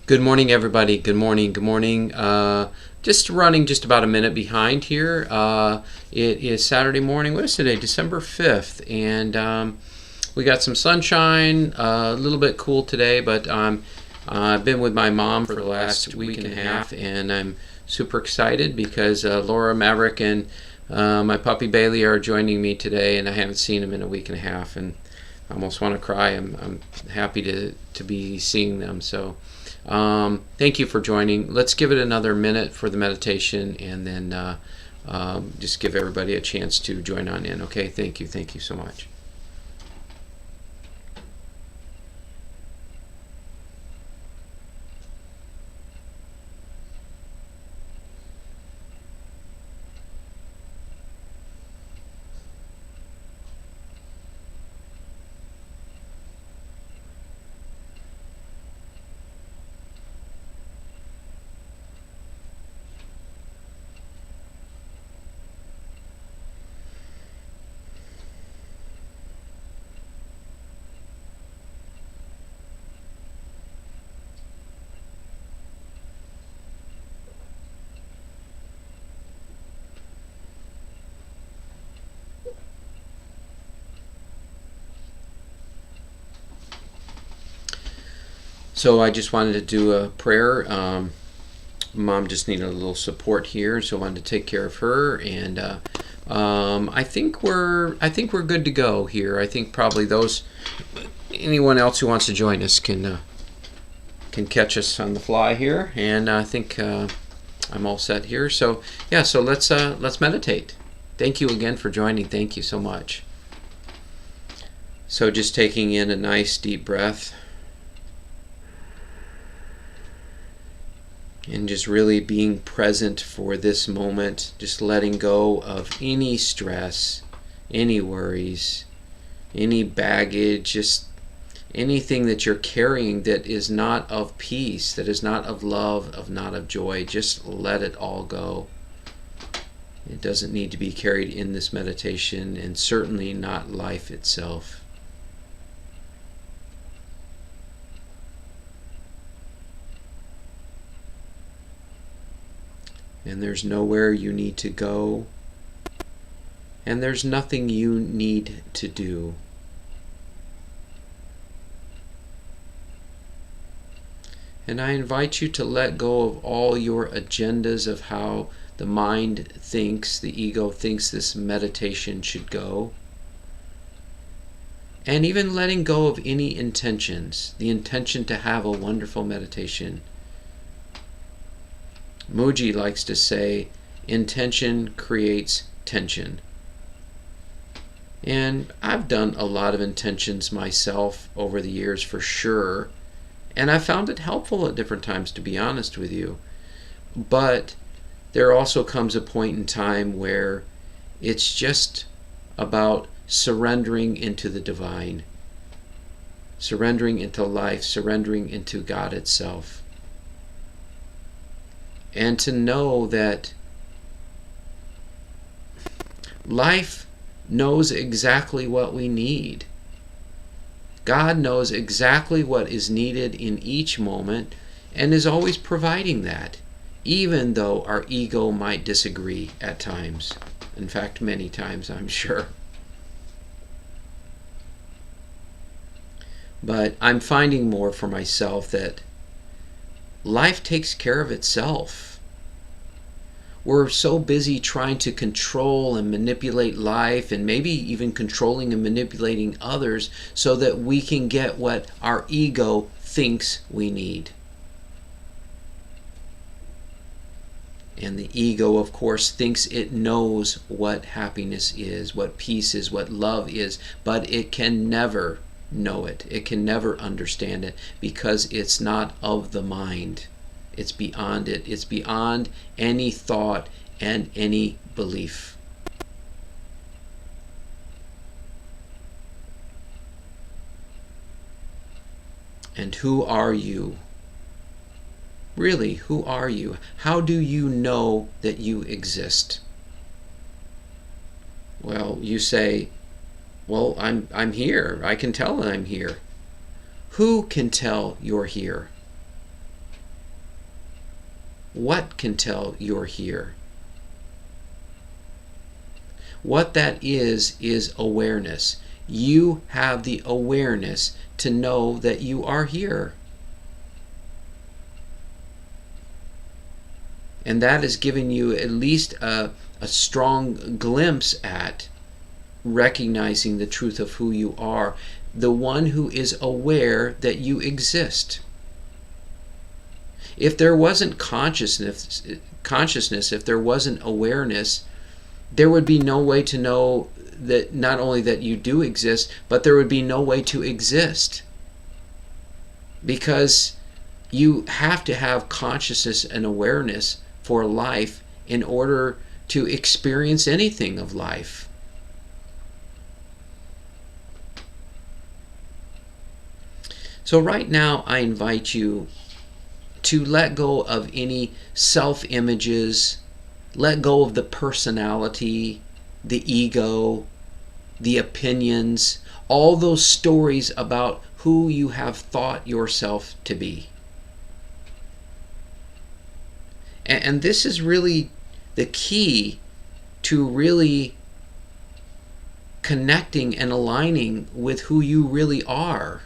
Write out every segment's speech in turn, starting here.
Good morning, everybody. Good morning. Good morning. Just running just about a minute behind here. It is Saturday morning. What is today? December 5th. And we got some sunshine, a little bit cool today, but I've been with my mom for the last week and a half, and I'm super excited because Laura, Maverick, and my puppy Bailey are joining me today, and I haven't seen them in a week and a half, and I almost want to cry. I'm happy to be seeing them. So thank you for joining. Let's give it another minute for the meditation, and then just give everybody a chance to join on in. Okay, thank you so much. So I just wanted to do a prayer. Mom just needed a little support here, so I wanted to take care of her, and I think we're good to go here. I think probably anyone else who wants to join us can catch us on the fly here, and I think I'm all set here. So yeah, so let's meditate. Thank you again for joining. Thank you so much. So just taking in a nice deep breath. And just really being present for this moment, just letting go of any stress, any worries, any baggage, just anything that you're carrying that is not of peace, that is not of love, not of joy. Just let it all go. It doesn't need to be carried in this meditation, and certainly not life itself. And there's nowhere you need to go, and there's nothing you need to do. And I invite you to let go of all your agendas of how the mind thinks, the ego thinks this meditation should go. And even letting go of any intentions, the intention to have a wonderful meditation. Muji likes to say, intention creates tension. And I've done a lot of intentions myself over the years, for sure, and I found it helpful at different times, to be honest with you. But there also comes a point in time where it's just about surrendering into the divine, surrendering into life, surrendering into God itself. And to know that life knows exactly what we need. God knows exactly what is needed in each moment and is always providing that, even though our ego might disagree at times. In fact, many times, I'm sure. But I'm finding more for myself that life takes care of itself. We're so busy trying to control and manipulate life, and maybe even controlling and manipulating others so that we can get what our ego thinks we need. And the ego, of course, thinks it knows what happiness is, what peace is, what love is, but it can never know it. It can never understand it because it's not of the mind. It's beyond it. It's beyond any thought and any belief. And who are you? Really, who are you? How do you know that you exist? Well, you say, well, I'm here. I can tell that I'm here. Who can tell you're here? What can tell you're here? What that is awareness. You have the awareness to know that you are here. And that is giving you at least a strong glimpse at recognizing the truth of who you are, the one who is aware that you exist. If there wasn't consciousness, if there wasn't awareness, there would be no way to know that not only that you do exist, but there would be no way to exist. Because you have to have consciousness and awareness for life in order to experience anything of life. So right now I invite you to let go of any self-images, let go of the personality, the ego, the opinions, all those stories about who you have thought yourself to be. And this is really the key to really connecting and aligning with who you really are.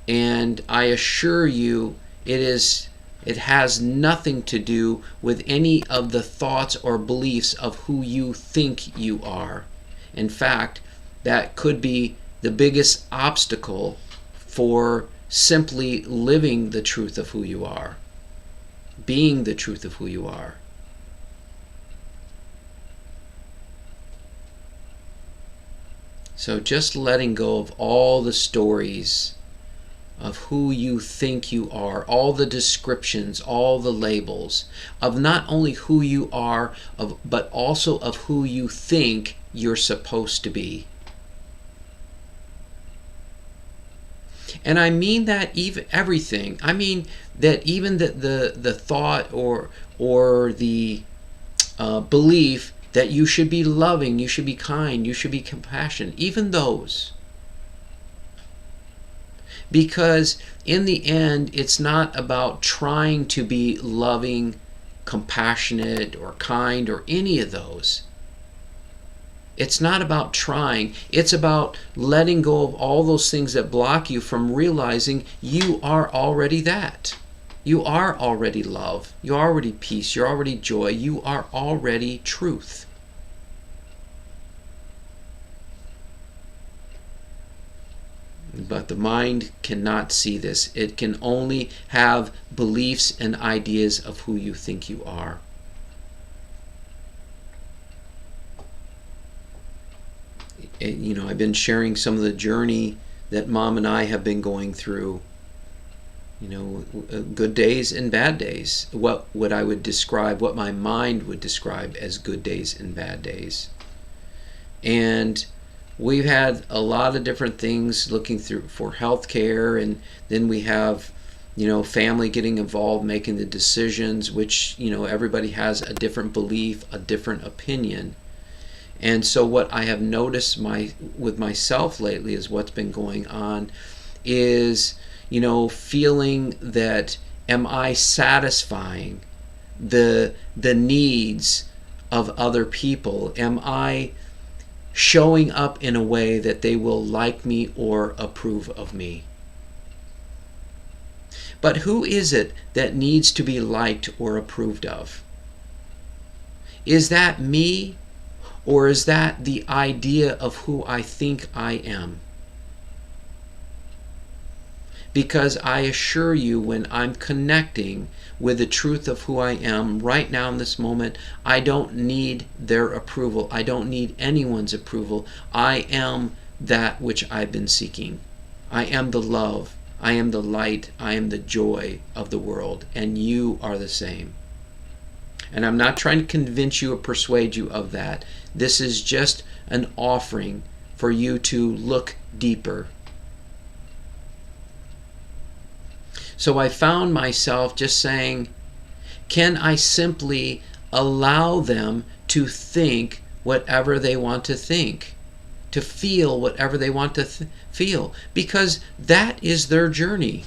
And I assure you, it has nothing to do with any of the thoughts or beliefs of who you think you are. In fact, that could be the biggest obstacle for simply living the truth of who you are, being the truth of who you are. So just letting go of all the stories of who you think you are, all the descriptions, all the labels, of not only who you are, but also of who you think you're supposed to be. And I mean that even everything. I mean that even the thought or the belief that you should be loving, you should be kind, you should be compassionate, even those. Because in the end, it's not about trying to be loving, compassionate, or kind, or any of those. It's not about trying. It's about letting go of all those things that block you from realizing you are already that. You are already love. You're already peace. You're already joy. You are already truth. But the mind cannot see this. It can only have beliefs and ideas of who you think you are. You know, I've been sharing some of the journey that Mom and I have been going through. You know, good days and bad days. What I would describe, what my mind would describe as good days and bad days. And we've had a lot of different things looking through for healthcare, and then we have, you know, family getting involved, making the decisions, which, you know, everybody has a different belief, a different opinion. And so what I have noticed with myself lately is what's been going on is, you know, feeling that am I satisfying the needs of other people? Am I showing up in a way that they will like me or approve of me? But who is it that needs to be liked or approved of? Is that me? Or is that the idea of who I think I am? Because I assure you, when I'm connecting with the truth of who I am right now in this moment, I don't need their approval. I don't need anyone's approval. I am that which I've been seeking. I am the love. I am the light. I am the joy of the world. And you are the same. And I'm not trying to convince you or persuade you of that. This is just an offering for you to look deeper. So I found myself just saying, can I simply allow them to think whatever they want to think, to feel whatever they want to feel? Because that is their journey.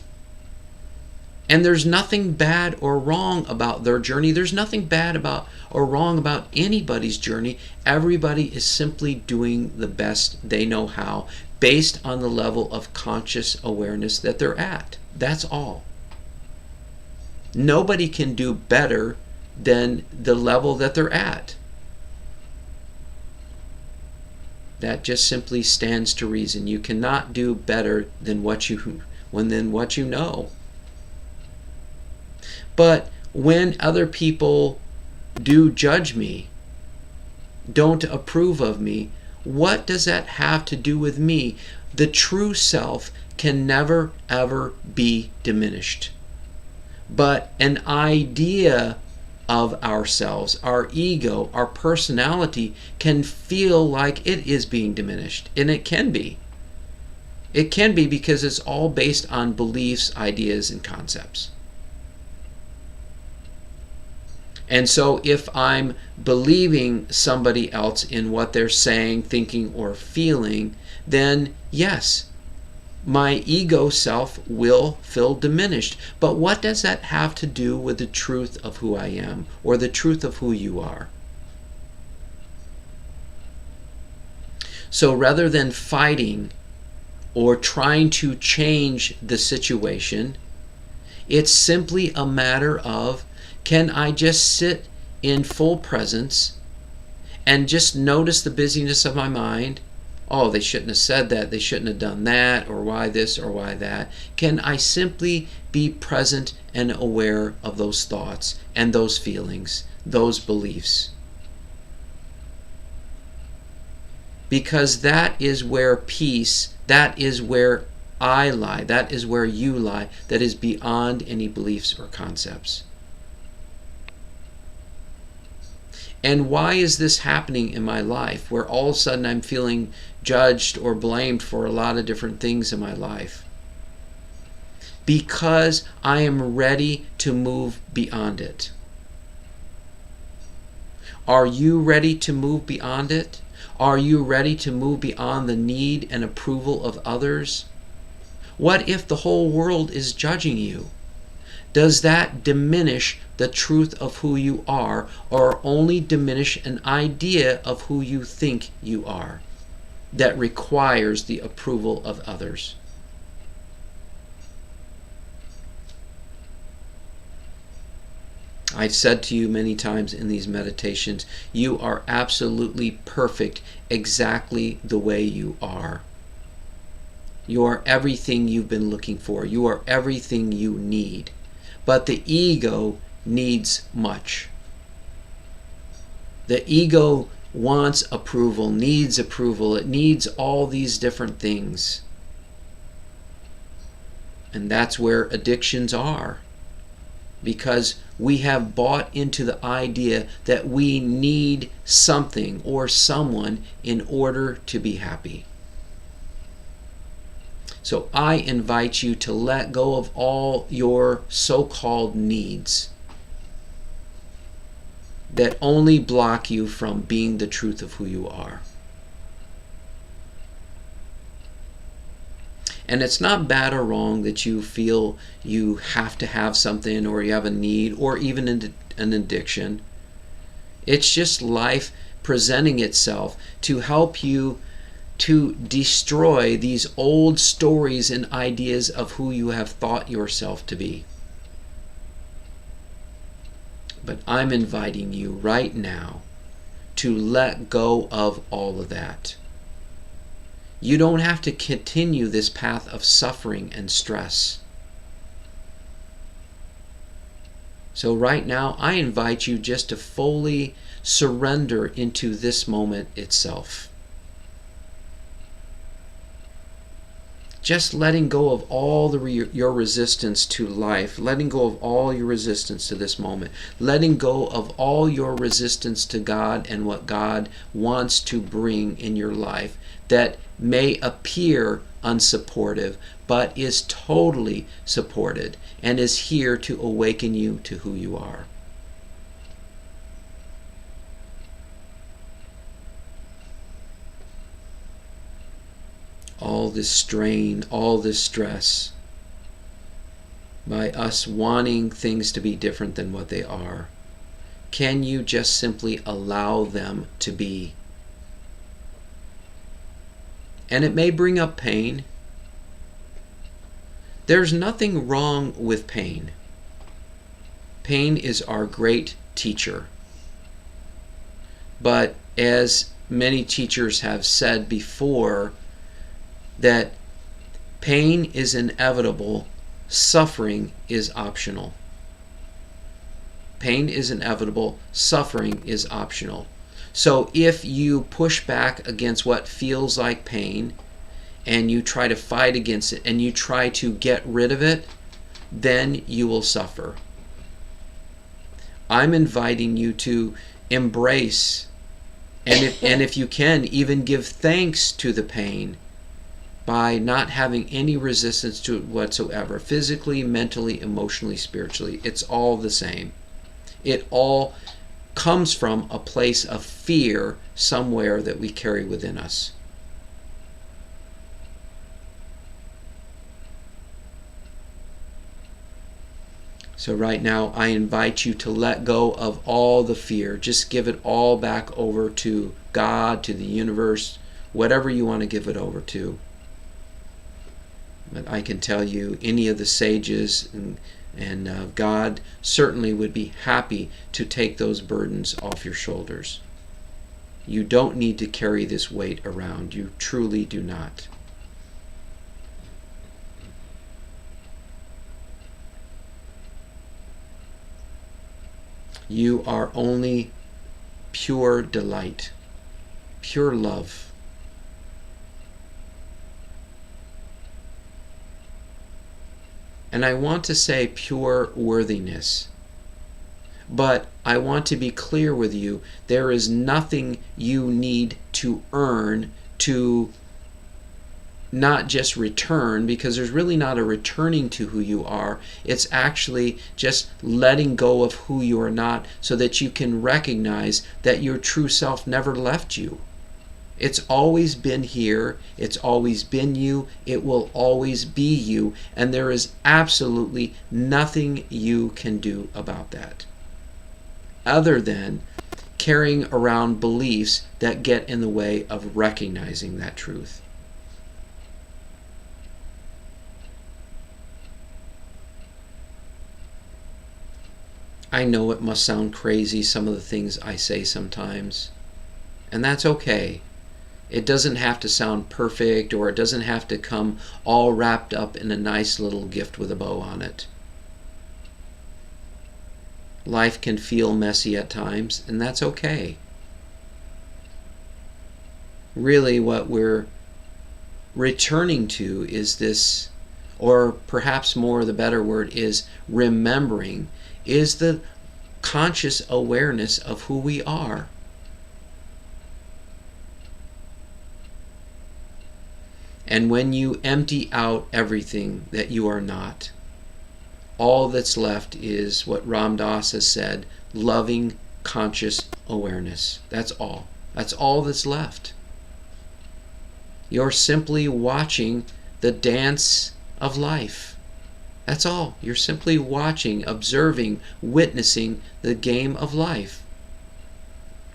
And there's nothing bad or wrong about their journey. There's nothing bad about or wrong about anybody's journey. Everybody is simply doing the best they know how based on the level of conscious awareness that they're at. That's all. Nobody can do better than the level that they're at. That just simply stands to reason. You cannot do better than what you know. But when other people do judge me, don't approve of me, what does that have to do with me? The true self can never ever be diminished. But an idea of ourselves, our ego, our personality can feel like it is being diminished. And it can be. It can be because it's all based on beliefs, ideas, and concepts. And so if I'm believing somebody else in what they're saying, thinking, or feeling, then yes, my ego self will feel diminished. But what does that have to do with the truth of who I am, or the truth of who you are? So rather than fighting or trying to change the situation, it's simply a matter of, can I just sit in full presence and just notice the busyness of my mind? Oh, they shouldn't have said that, they shouldn't have done that, or why this or why that. Can I simply be present and aware of those thoughts and those feelings, those beliefs? Because that is where peace, that is where I lie, that is where you lie, that is beyond any beliefs or concepts. And why is this happening in my life, where all of a sudden I'm feeling judged or blamed for a lot of different things in my life? Because I am ready to move beyond it. Are you ready to move beyond it? Are you ready to move beyond the need and approval of others? What if the whole world is judging you? Does that diminish the truth of who you are, or only diminish an idea of who you think you are that requires the approval of others? I've said to you many times in these meditations, you are absolutely perfect exactly the way you are. You are everything you've been looking for. You are everything you need. But the ego needs much. The ego wants approval, needs approval. It needs all these different things. And that's where addictions are. Because we have bought into the idea that we need something or someone in order to be happy. So I invite you to let go of all your so-called needs that only block you from being the truth of who you are. And it's not bad or wrong that you feel you have to have something, or you have a need, or even an addiction. It's just life presenting itself to help you to destroy these old stories and ideas of who you have thought yourself to be. But I'm inviting you right now to let go of all of that. You don't have to continue this path of suffering and stress. So right now, I invite you just to fully surrender into this moment itself. Just letting go of all your resistance to life, letting go of all your resistance to this moment, letting go of all your resistance to God and what God wants to bring in your life that may appear unsupportive, but is totally supported and is here to awaken you to who you are. All this strain, all this stress. by us wanting things to be different than what they are? Can you just simply allow them to be? And it may bring up pain. There's nothing wrong with pain. Pain is our great teacher. But as many teachers have said before, that pain is inevitable, suffering is optional. Pain is inevitable, suffering is optional. So if you push back against what feels like pain, and you try to fight against it, and you try to get rid of it, then you will suffer. I'm inviting you to embrace, and if you can, even give thanks to the pain by not having any resistance to it whatsoever. Physically, mentally, emotionally, spiritually, it's all the same. It all comes from a place of fear somewhere that we carry within us. So right now, I invite you to let go of all the fear. Just give it all back over to God, to the universe, whatever you want to give it over to. But I can tell you, any of the sages and God certainly would be happy to take those burdens off your shoulders. You don't need to carry this weight around. You truly do not. You are only pure delight, pure love. And I want to say pure worthiness. But I want to be clear with you, there is nothing you need to earn to not just return, because there's really not a returning to who you are. It's actually just letting go of who you are not, so that you can recognize that your true self never left you. It's always been here. It's always been you. It will always be you. And there is absolutely nothing you can do about that, other than carrying around beliefs that get in the way of recognizing that truth. I know it must sound crazy, some of the things I say sometimes, and that's okay. It doesn't have to sound perfect, or it doesn't have to come all wrapped up in a nice little gift with a bow on it. Life can feel messy at times, and that's okay. Really, what we're returning to is this, or perhaps more the better word is remembering, is the conscious awareness of who we are. And when you empty out everything that you are not, all that's left is what Ram Dass has said, loving conscious awareness. That's all. That's all that's left. You're simply watching the dance of life. That's all. You're simply watching, observing, witnessing the game of life.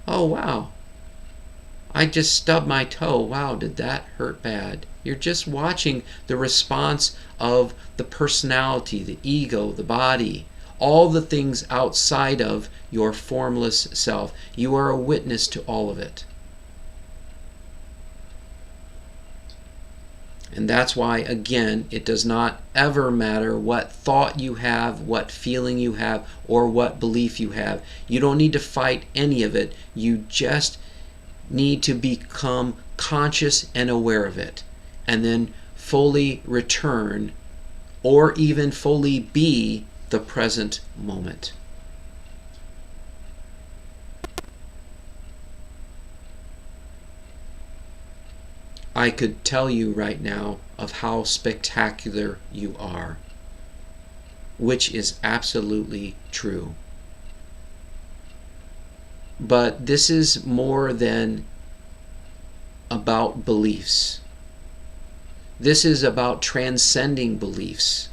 Oh, wow. I just stubbed my toe. Wow, did that hurt bad? You're just watching the response of the personality, the ego, the body, all the things outside of your formless self. You are a witness to all of it. And that's why, again, it does not ever matter what thought you have, what feeling you have, or what belief you have. You don't need to fight any of it. You just need to become conscious and aware of it, and then fully return, or even fully be, the present moment. I could tell you right now of how spectacular you are, which is absolutely true. But this is more than about beliefs. This is about transcending beliefs.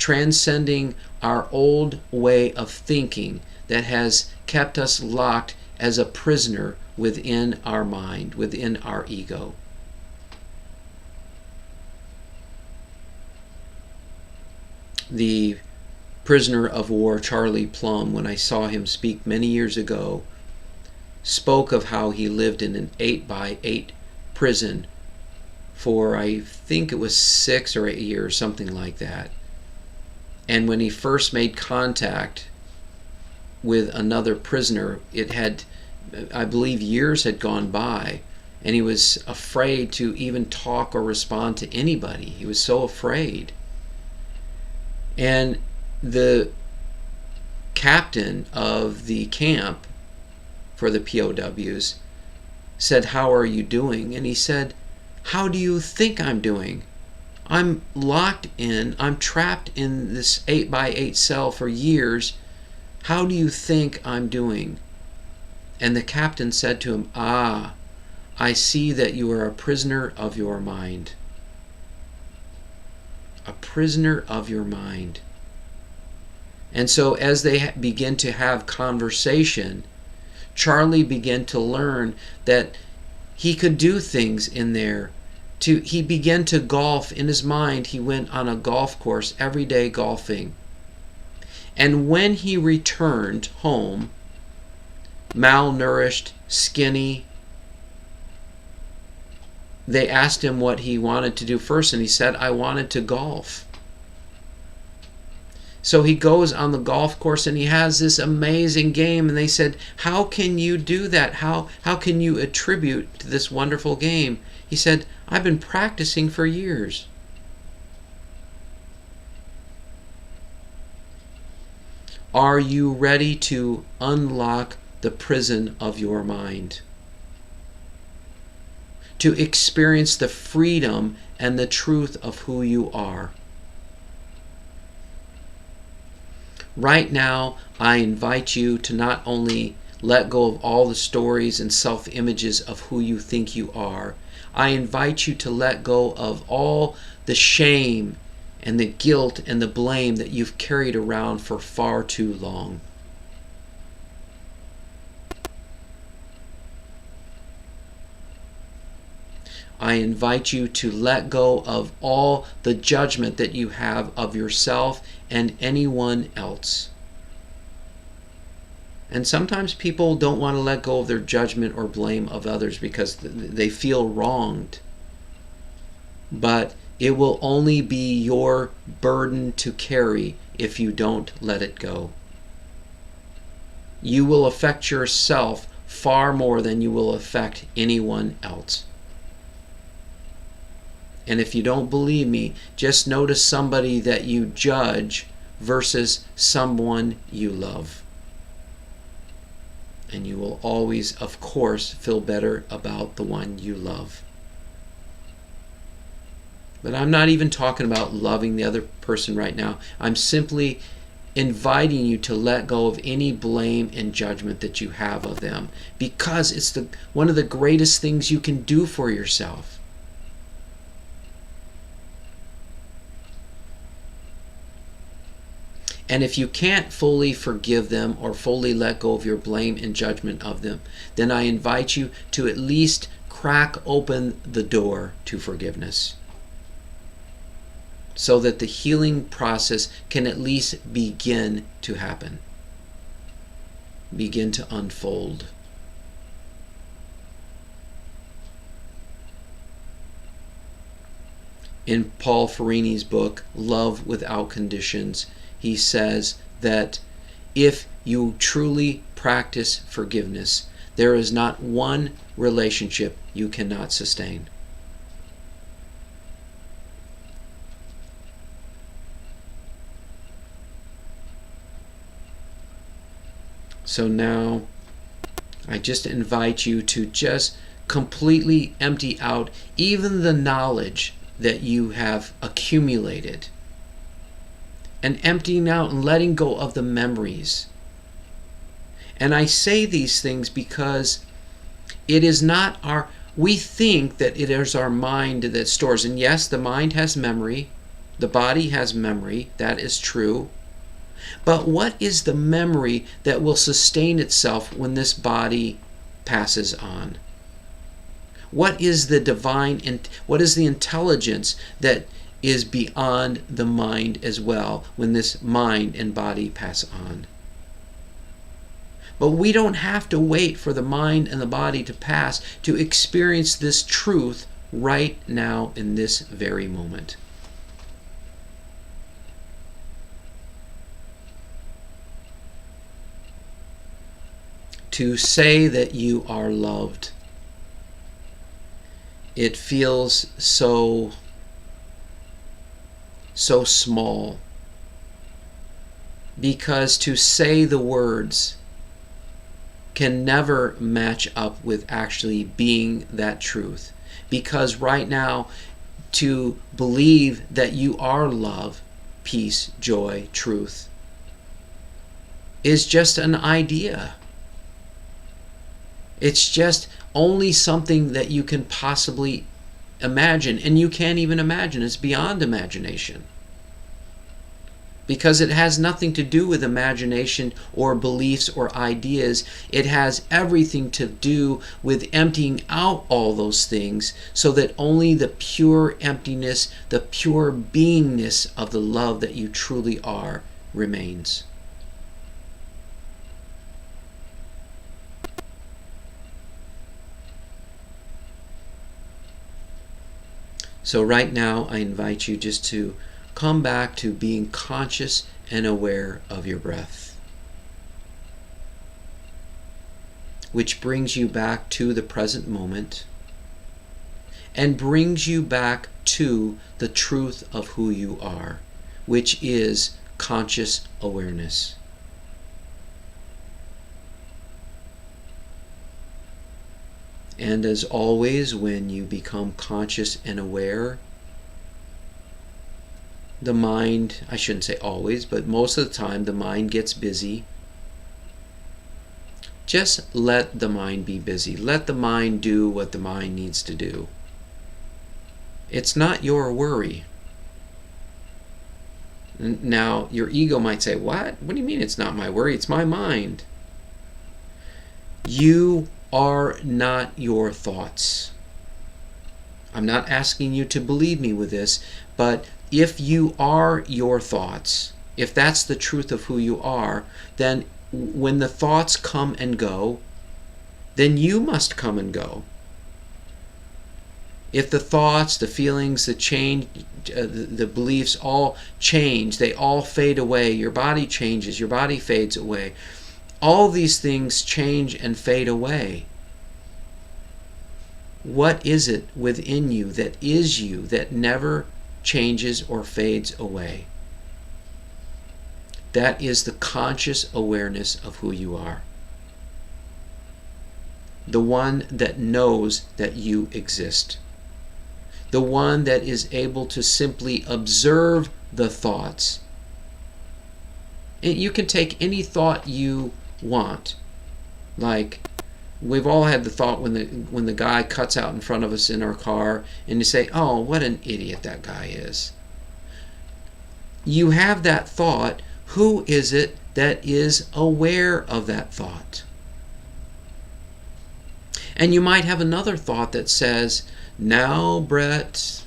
transcending our old way of thinking that has kept us locked as a prisoner within our mind, within our ego. The prisoner of war, Charlie Plumb, when I saw him speak many years ago, spoke of how he lived in an 8x8 prison for, I think it was 6 or 8 years, something like that. And when he first made contact with another prisoner, it had, I believe, years had gone by, and he was afraid to even talk or respond to anybody. He was so afraid. And the captain of the camp for the POWs said, "How are you doing?" And he said, "How do you think I'm doing? I'm locked in, I'm trapped in this 8x8 cell for years. How do you think I'm doing?" And the captain said to him, "Ah, I see that you are a prisoner of your mind." A prisoner of your mind. And so as they begin to have conversation, Charlie began to learn that he could do things in there. He began to golf in his mind. He went on a golf course every day golfing. And when he returned home, malnourished, skinny, they asked him what he wanted to do first, and he said, "I wanted to golf." So he goes on the golf course and he has this amazing game, and they said, "How can you do that? How can you attribute to this wonderful game?" He said, "I've been practicing for years." Are you ready to unlock the prison of your mind? To experience the freedom and the truth of who you are? Right now, I invite you to not only let go of all the stories and self-images of who you think you are, I invite you to let go of all the shame and the guilt and the blame that you've carried around for far too long. I invite you to let go of all the judgment that you have of yourself and anyone else. And sometimes people don't want to let go of their judgment or blame of others because they feel wronged. But it will only be your burden to carry if you don't let it go. You will affect yourself far more than you will affect anyone else. And if you don't believe me, just notice somebody that you judge versus someone you love. And you will always, of course, feel better about the one you love. But I'm not even talking about loving the other person right now. I'm simply inviting you to let go of any blame and judgment that you have of them, because it's one of the greatest things you can do for yourself. And if you can't fully forgive them or fully let go of your blame and judgment of them, then I invite you to at least crack open the door to forgiveness, so that the healing process can at least begin to happen, begin to unfold. In Paul Ferrini's book, Love Without Conditions, he says that if you truly practice forgiveness, there is not one relationship you cannot sustain. So now, I just invite you to just completely empty out even the knowledge that you have accumulated, and emptying out and letting go of the memories. And I say these things because it is not we think that it is our mind that stores. And yes, the mind has memory. The body has memory, that is true. But what is the memory that will sustain itself when this body passes on? What is the what is the intelligence that is beyond the mind as well when this mind and body pass on? But we don't have to wait for the mind and the body to pass to experience this truth right now in this very moment. To say that you are loved, it feels so small, because to say the words can never match up with actually being that truth. Because right now, to believe that you are love, peace, joy, truth is just an idea. It's just only something that you can possibly imagine, and you can't even imagine. It's beyond imagination. Because it has nothing to do with imagination or beliefs or ideas. It has everything to do with emptying out all those things so that only the pure emptiness, the pure beingness of the love that you truly are remains. So right now, I invite you just to come back to being conscious and aware of your breath, which brings you back to the present moment and brings you back to the truth of who you are, which is conscious awareness. And as always, when you become conscious and aware, the mind, I shouldn't say always, but most of the time the mind gets busy. Just let the mind be busy. Let the mind do what the mind needs to do. It's not your worry. Now, your ego might say, what? What do you mean it's not my worry? It's my mind. You are not your thoughts. I'm not asking you to believe me with this, but if you are your thoughts, if that's the truth of who you are, then when the thoughts come and go, then you must come and go. If the thoughts, the feelings, the change, the beliefs all change, they all fade away, your body changes, your body fades away, all these things change and fade away. What is it within you that is you that never changes or fades away? That is the conscious awareness of who you are. The one that knows that you exist. The one that is able to simply observe the thoughts. You can take any thought you want. Like, we've all had the thought when the guy cuts out in front of us in our car, and you say, oh, what an idiot that guy is. You have that thought. Who is it that is aware of that thought? And you might have another thought that says, now, Brett,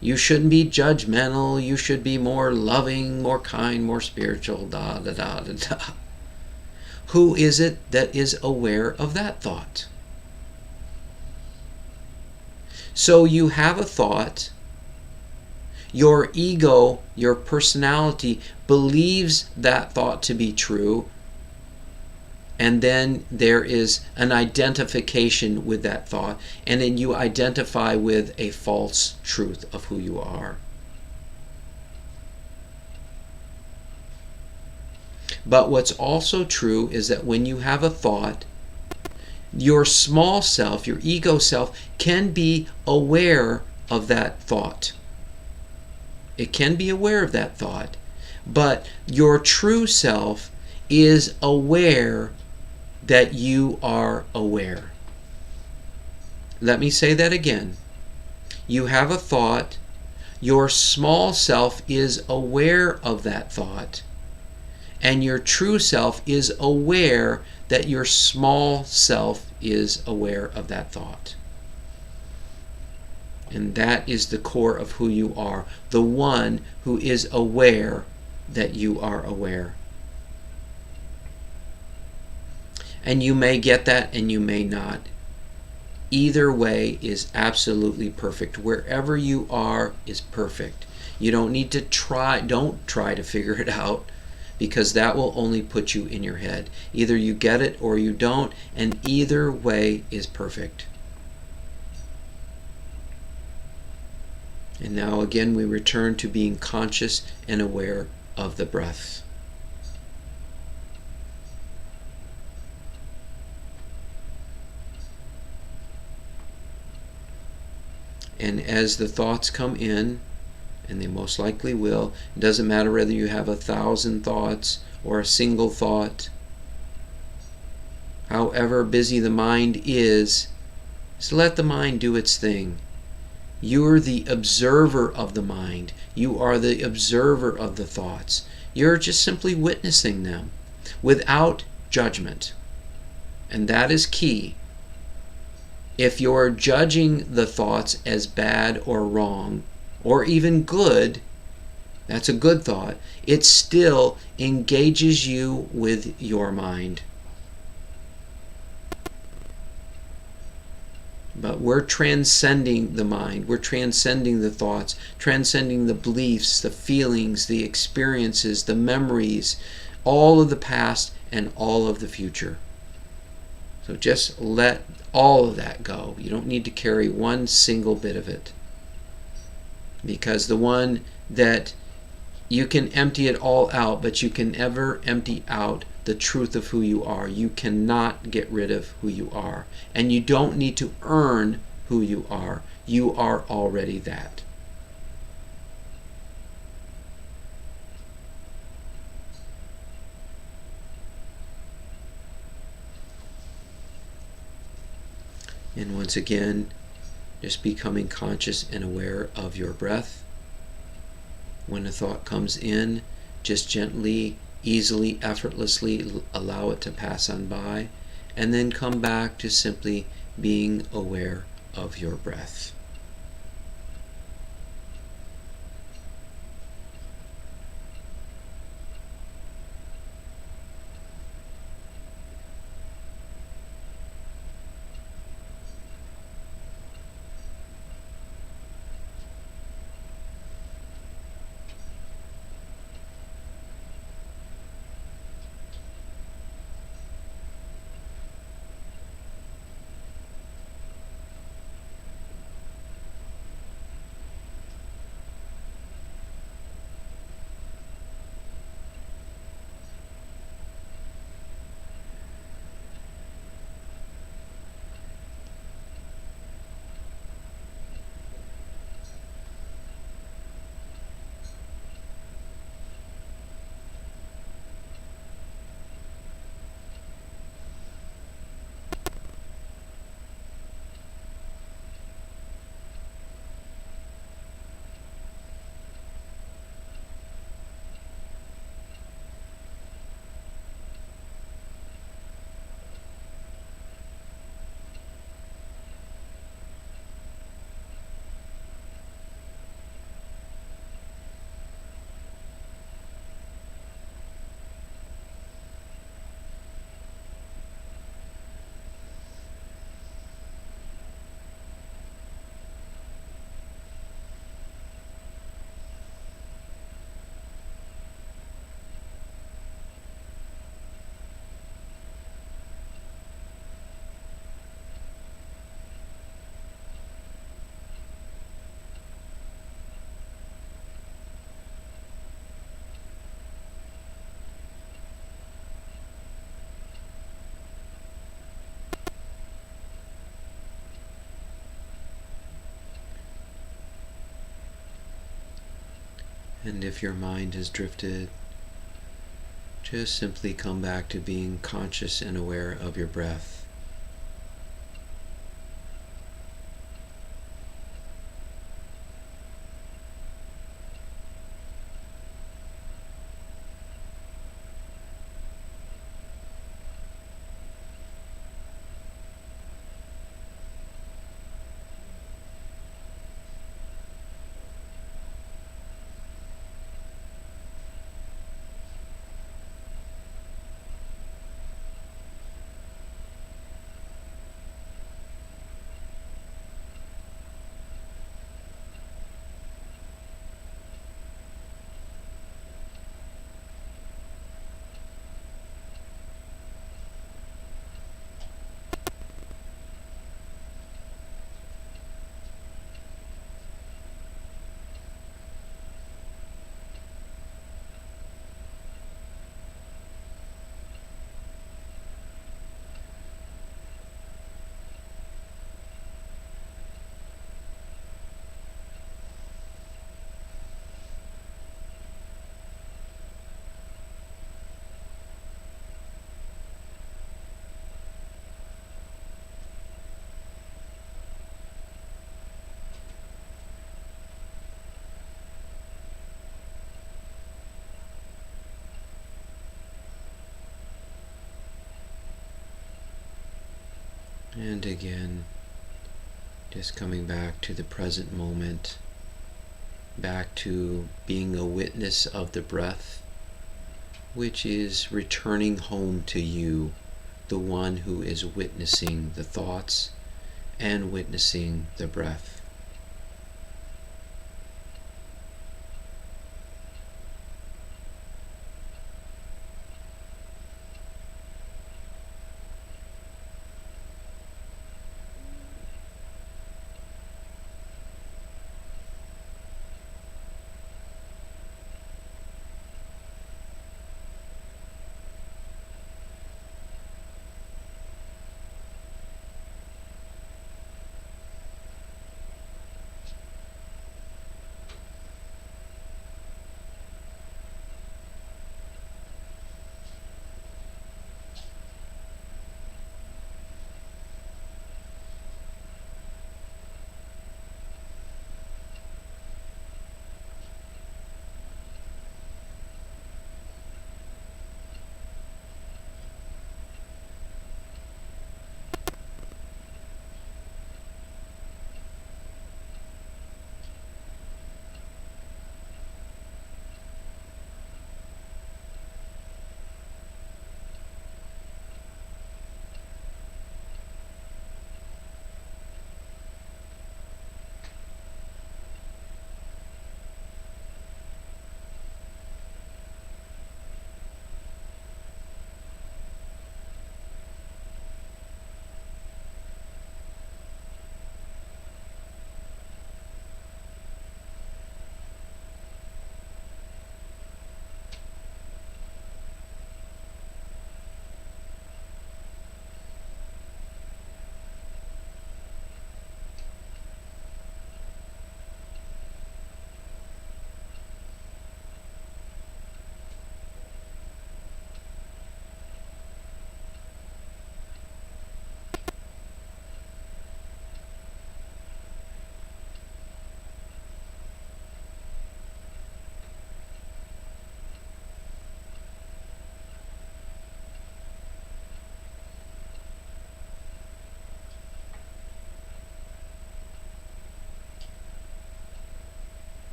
you shouldn't be judgmental. You should be more loving, more kind, more spiritual, da da da da da. Who is it that is aware of that thought? So you have a thought. Your ego, your personality, believes that thought to be true. And then there is an identification with that thought. And then you identify with a false truth of who you are. But what's also true is that when you have a thought, your small self, your ego self, can be aware of that thought. It can be aware of that thought. But your true self is aware that you are aware. Let me say that again. You have a thought. Your small self is aware of that thought, and your true self is aware that your small self is aware of that thought. And that is the core of who you are, the one who is aware that you are aware. And you may get that and you may not. Either way is absolutely perfect. Wherever you are is perfect. You don't need to don't try to figure it out, because that will only put you in your head. Either you get it or you don't, and either way is perfect. And now again we return to being conscious and aware of the breath. And as the thoughts come in, and they most likely will, it doesn't matter whether you have 1,000 thoughts or a single thought. However busy the mind is, just let the mind do its thing. You're the observer of the mind. You are the observer of the thoughts. You're just simply witnessing them without judgment. And that is key. If you're judging the thoughts as bad or wrong, or even good, that's a good thought, it still engages you with your mind. But we're transcending the mind, we're transcending the thoughts, transcending the beliefs, the feelings, the experiences, the memories, all of the past and all of the future. So just let all of that go. You don't need to carry one single bit of it. Because the one that you can empty it all out, but you can never empty out the truth of who you are. You cannot get rid of who you are. And you don't need to earn who you are. You are already that. And once again, just becoming conscious and aware of your breath. When a thought comes in, just gently, easily, effortlessly allow it to pass on by, and then come back to simply being aware of your breath. And if your mind has drifted, just simply come back to being conscious and aware of your breath. And again, just coming back to the present moment, back to being a witness of the breath, which is returning home to you, the one who is witnessing the thoughts and witnessing the breath.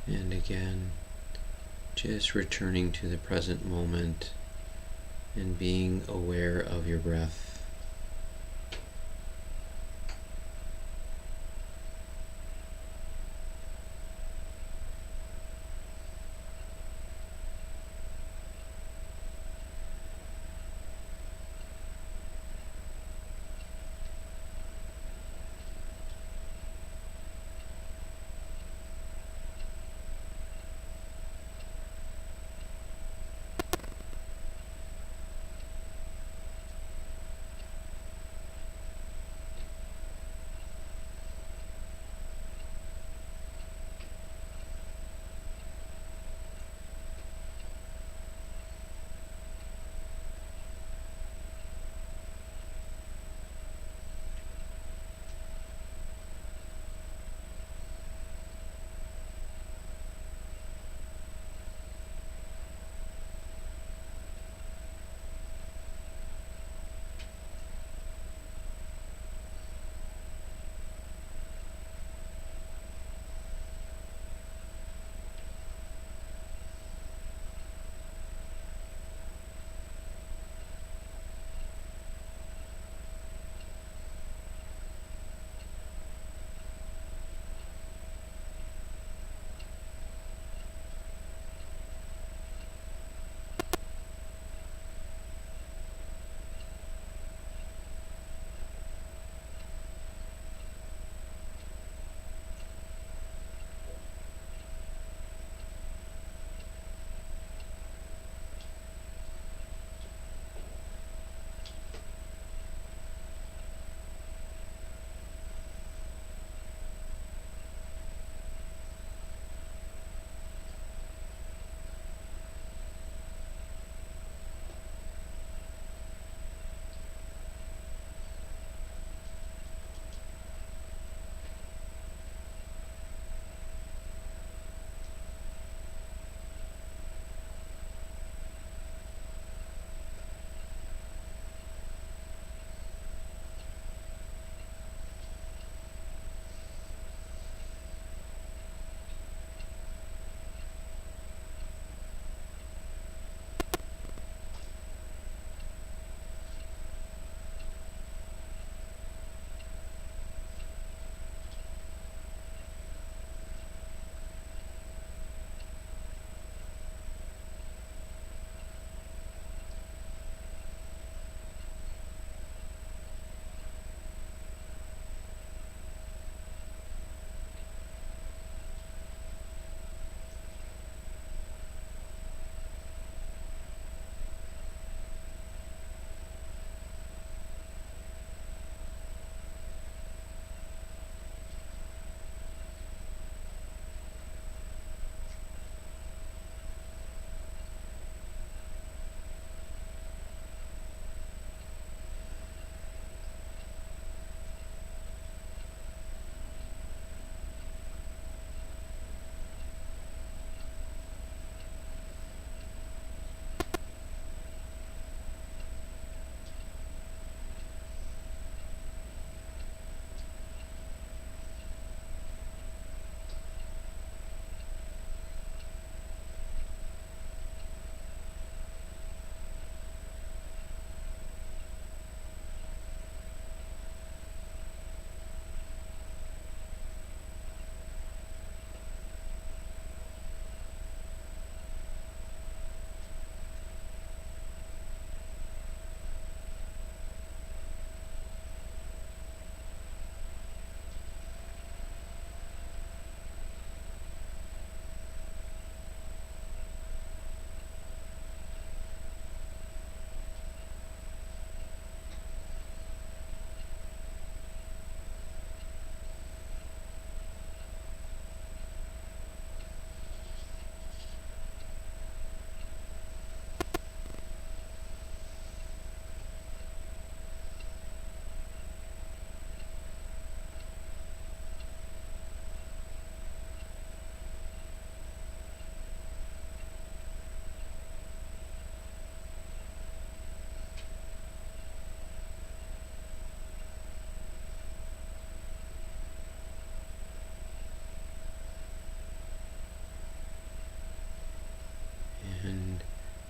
And again, just returning to the present moment and being aware of your breath.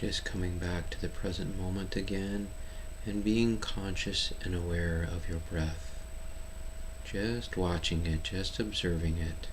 Just coming back to the present moment again and being conscious and aware of your breath. Just watching it, just observing it.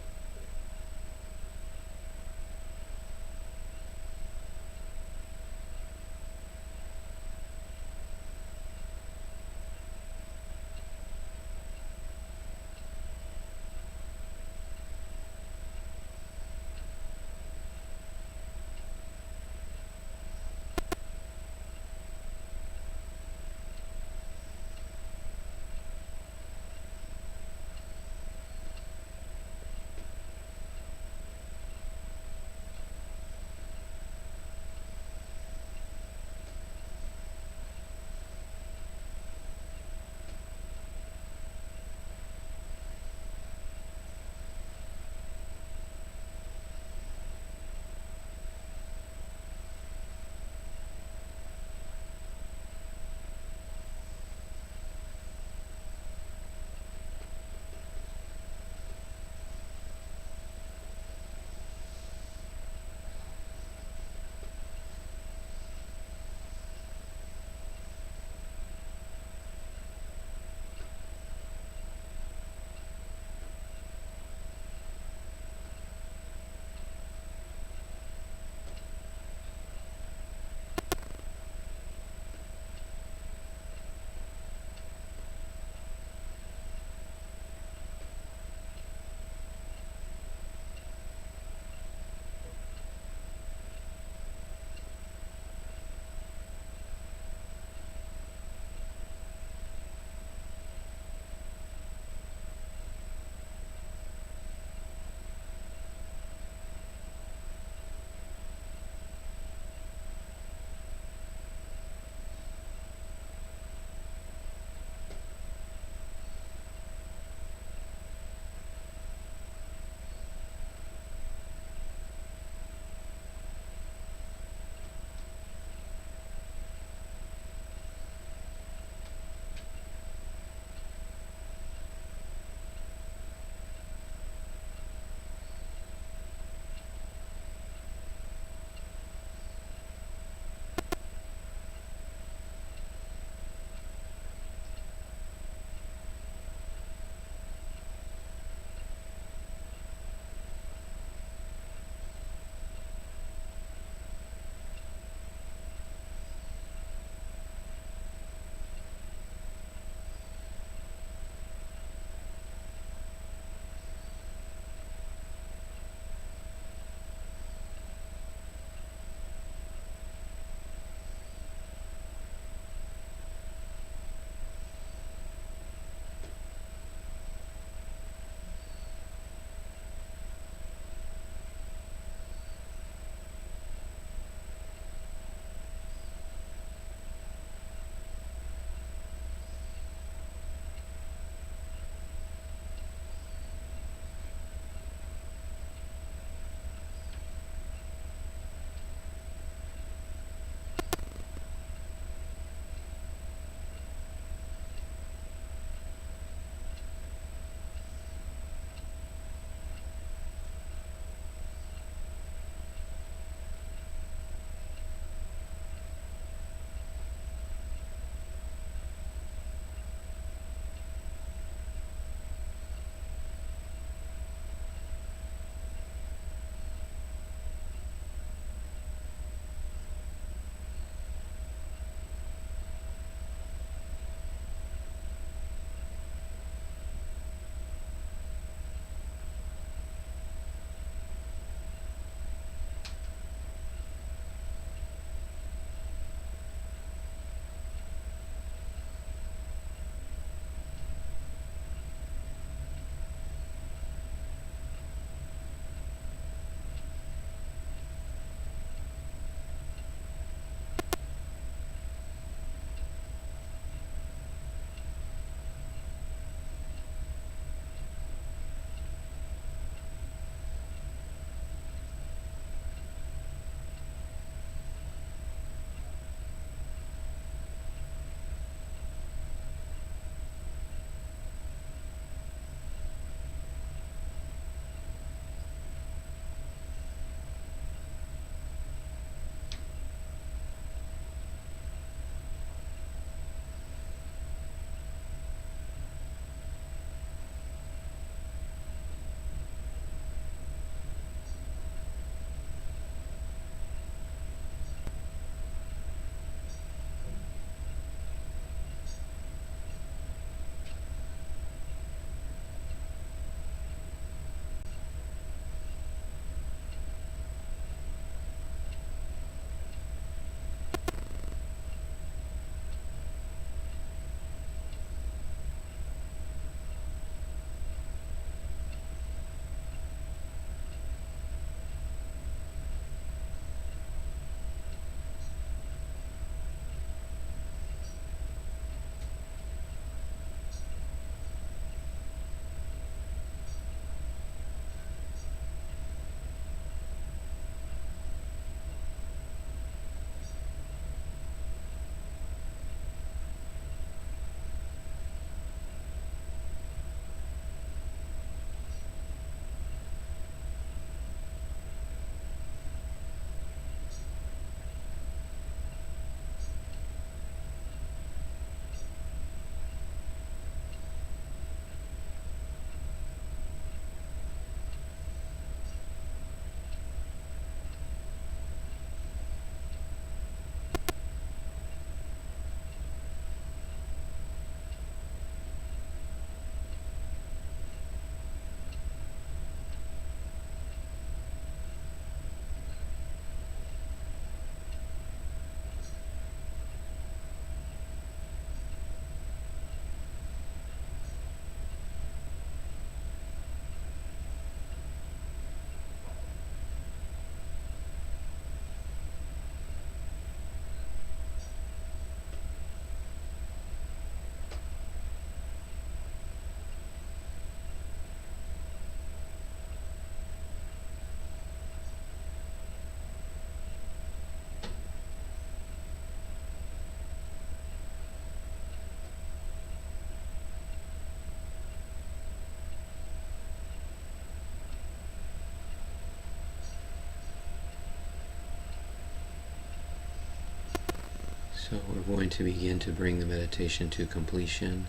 So we're going to begin to bring the meditation to completion.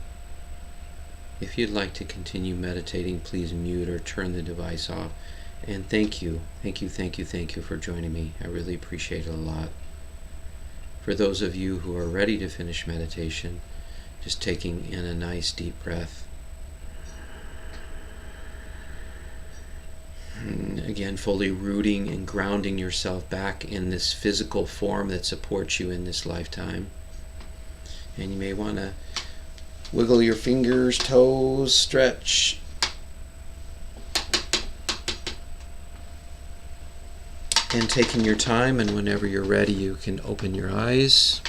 If you'd like to continue meditating, please mute or turn the device off. And thank you for joining me. I really appreciate it a lot. For those of you who are ready to finish meditation, just taking in a nice deep breath. Again, fully rooting and grounding yourself back in this physical form that supports you in this lifetime. And you may want to wiggle your fingers, toes, stretch. And taking your time, and whenever you're ready, you can open your eyes.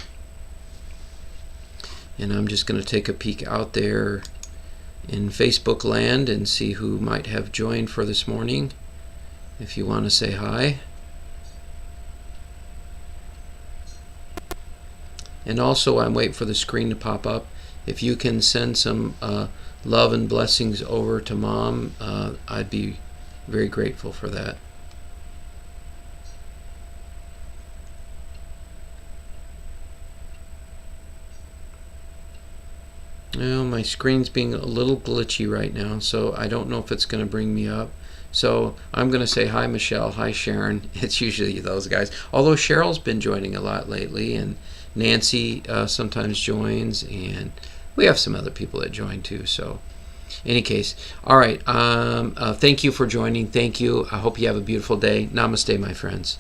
And I'm just going to take a peek out there in Facebook land and see who might have joined for this morning. If you want to say hi. And also, I'm waiting for the screen to pop up. If you can send some love and blessings over to Mom, I'd be very grateful for that. Well, my screen's being a little glitchy right now, so I don't know if it's going to bring me up. So I'm going to say hi, Michelle. Hi, Sharon. It's usually those guys. Although Cheryl's been joining a lot lately, and Nancy sometimes joins, and we have some other people that join too. So, in any case, all right. Thank you for joining. Thank you. I hope you have a beautiful day. Namaste, my friends.